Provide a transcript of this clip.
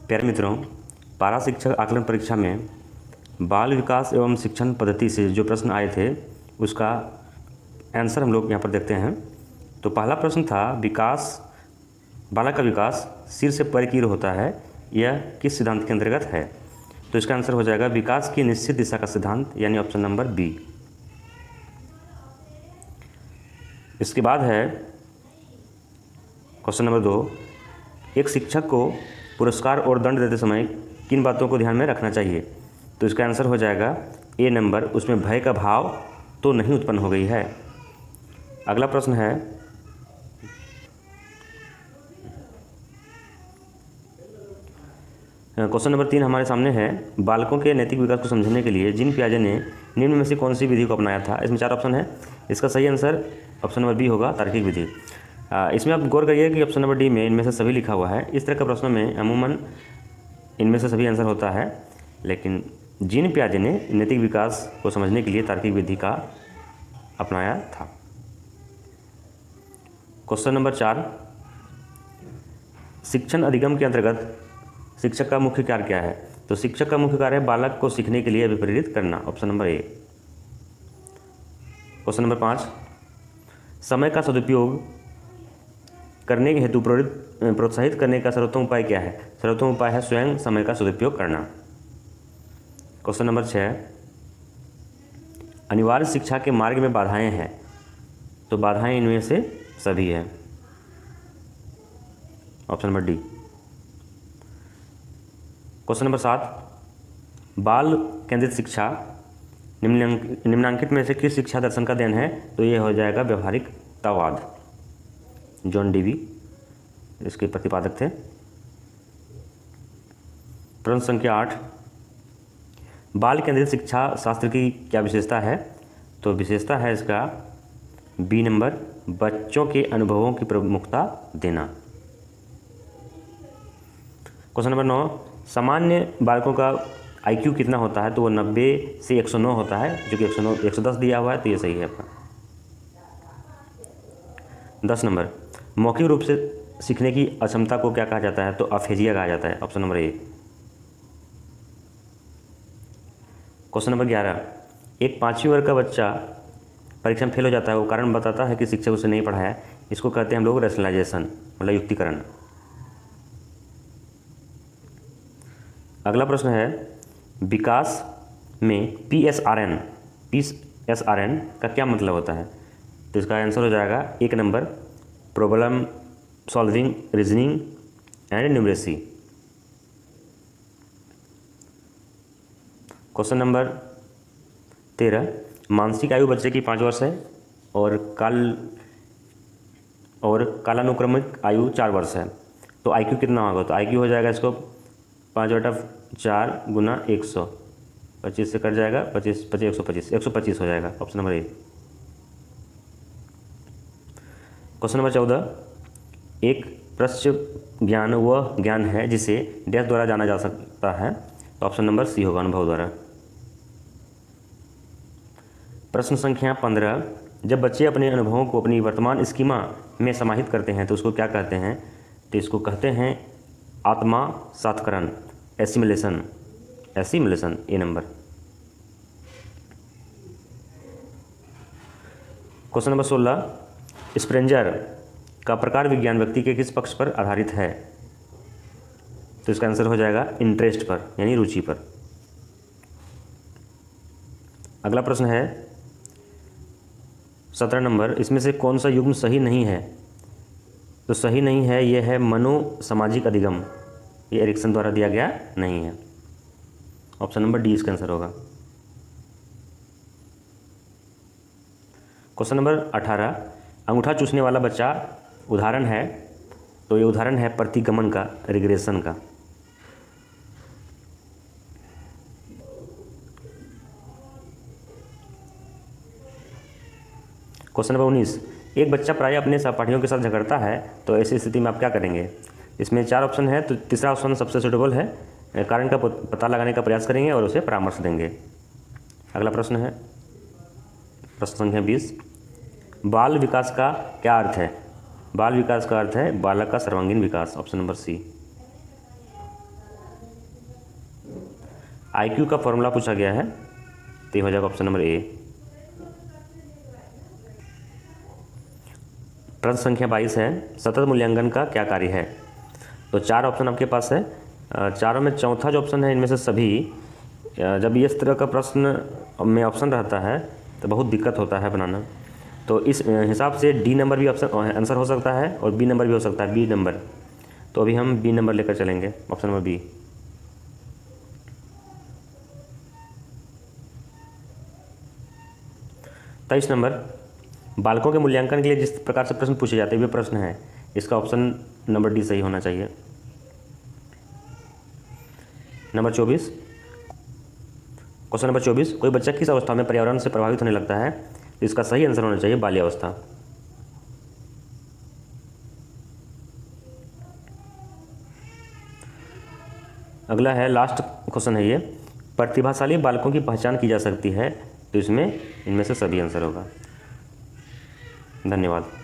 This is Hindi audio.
प्यारे मित्रों, पारा शिक्षक आकलन परीक्षा में बाल विकास एवं शिक्षण पद्धति से जो प्रश्न आए थे उसका आंसर हम लोग यहाँ पर देखते हैं। तो पहला प्रश्न था, बालक का विकास सिर से पैर की ओर होता है, यह किस सिद्धांत के अंतर्गत है? तो इसका आंसर हो जाएगा विकास की निश्चित दिशा का सिद्धांत, यानी ऑप्शन नंबर बी। इसके बाद है क्वेश्चन नंबर 2, एक शिक्षक को पुरस्कार और दंड देते समय किन बातों को ध्यान में रखना चाहिए? तो इसका आंसर हो जाएगा ए नंबर, उसमें भय का भाव तो नहीं उत्पन्न हो गई है। अगला प्रश्न है क्वेश्चन नंबर 3 हमारे सामने है, बालकों के नैतिक विकास को समझने के लिए जीन पियाजे ने निम्न में से कौन सी विधि को अपनाया था? इसमें 4 ऑप्शन है, इसका सही आंसर ऑप्शन नंबर बी होगा, तार्किक विधि। इसमें आप गौर करिए कि ऑप्शन नंबर डी में इनमें से सभी लिखा हुआ है। इस तरह के प्रश्नों में अमूमन इनमें से सभी आंसर होता है, लेकिन जीन पियाजे ने नैतिक विकास को समझने के लिए तार्किक विधि का अपनाया था। क्वेश्चन नंबर 4, शिक्षण अधिगम के अंतर्गत शिक्षक का मुख्य कार्य क्या है? तो शिक्षक का मुख्य कार्य है बालक को सीखने के लिए अभिप्रेरित करना, option number A. Question number 5, समय का सदुपयोग करने के हेतु प्रोत्साहित करने का सर्वोत्तम उपाय क्या है? सर्वोत्तम उपाय है स्वयं समय का सदुपयोग करना। क्वेश्चन नंबर 6, अनिवार्य शिक्षा के मार्ग में बाधाएं हैं, तो बाधाएं इनमें से सभी है, option number D. Question number 7, बाल केंद्रित शिक्षा निम्नलिखित में से किस शिक्षा दर्शन का देन है? तो ये हो जाएगा व्यवहारिकतावाद, जॉन डीवी इसके प्रतिपादक थे। प्रश्न संख्या 8, बाल केंद्रित शिक्षा शास्त्र की क्या विशेषता है? तो विशेषता है इसका बी नंबर, बच्चों के अनुभवों की प्रमुखता देना। क्वेश्चन नंबर 9, सामान्य बालकों का आईक्यू कितना होता है? तो वो 90 से 109 होता है, जो कि 110 दिया हुआ है, तो ये सही है आपका। 10 नंबर, मौखिक रूप से सीखने की अक्षमता को क्या कहा जाता है? तो अफेजिया कहा जाता है, option number A. Question number 11, एक 5वीं वर्ग का बच्चा परीक्षा में फेल हो जाता है, वो कारण बताता है कि शिक्षक उसे नहीं पढ़ाया, इसको कहते हैं हम लोग रैशनलाइजेशन, मतलब युक्तिकरण। अगला प्रश्न है, विकास में PSRN का क्या मतलब होता है? तो इसका आंसर हो जाएगा 1 number, problem solving, reasoning and numeracy. Question number 13, मानसिक आयु बच्चे की 5 वर्ष है और कालानुक्रमिक आयु 4 वर्ष है, तो आईक्यू कितना होगा? तो आईक्यू हो जाएगा इसको 5/4 गुना 100, 25 से कट जाएगा, 125 हो जाएगा, option number A. Question number 14, एक प्रश्न ज्ञान वह ज्ञान है जिसे डैश द्वारा जाना जा सकता है, तो ऑप्शन नंबर सी होगा, अनुभव द्वारा। प्रश्न संख्या 15, जब बच्चे अपने अनुभवों को अपनी वर्तमान स्कीमा में समाहित करते हैं तो उसको क्या कहते हैं? तो इसको कहते हैं आत्मसात्करण, एसिमिलेशन, ए नंबर। क्वेश्चन नंबर 16, स्प्रेंजर का प्रकार विज्ञान व्यक्ति के किस पक्ष पर आधारित है? तो इसका आंसर हो जाएगा इंटरेस्ट पर, यानी रुचि पर। अगला प्रश्न है 17 नंबर, इसमें से कौन सा युग्म सही नहीं है? तो सही नहीं है, यह है मनोसामाजिक अधिगम, ये एरिक्सन द्वारा दिया गया नहीं है, ऑप्शन नंबर डी इसका आंसर होगा। क्वेश्चन नंबर 18, अंगूठा चूसने वाला बच्चा उदाहरण है, तो ये उदाहरण है प्रतिगमन का, रिग्रेशन का। क्वेश्चन नंबर 19, एक बच्चा प्राय अपने सहपाठियों के साथ झगड़ता है, तो ऐसी स्थिति में आप क्या करेंगे? इसमें 4 ऑप्शन है, तो तीसरा ऑप्शन सबसे सूटेबल है, कारण का पता लगाने का प्रयास करेंगे और उसे परामर्श देंगे। अगला प्रश्न है प्रश्न संख्या 20, बाल विकास का क्या अर्थ है? बाल विकास का अर्थ है बालक का सर्वांगीण विकास, ऑप्शन नंबर सी। आईक्यू का फॉर्मूला पूछा गया है, तो ये हो जाएगा ऑप्शन नंबर ए। प्रश्न संख्या 22 है, सतत मूल्यांकन का क्या कार्य है। तो 4 ऑप्शन आपके पास है, चारों में चौथा जो ऑप्शन है इनमें से सभी, जब इस तरह का प्रश्न में ऑप्शन रहता है तो बहुत दिक्कत होता है बनाना। तो इस हिसाब से डी नंबर भी ऑप्शन आंसर हो सकता है और बी नंबर भी हो सकता है, बी नंबर। तो अभी हम बी नंबर लेकर चलेंगे, ऑप्शन नंबर बी। 23 नंबर, बालकों के मूल्यांकन के लिए जिस प्रकार से प्रश्न पूछे जाते हैं वे प्रश्न हैं, इसका ऑप्शन नंबर डी सही होना चाहिए। नंबर 24, क्वेश्चन नंबर 24, कोई बच्चा किस अवस्था में पर्यावरण से प्रभावित होने लगता है, तो इसका सही आंसर होना चाहिए बाल्यावस्था। अगला है, लास्ट क्वेश्चन है ये, प्रतिभाशाली बालकों की पहचान की जा सकती है, तो इसमें इनमें से सभी आंसर होगा। धन्यवाद।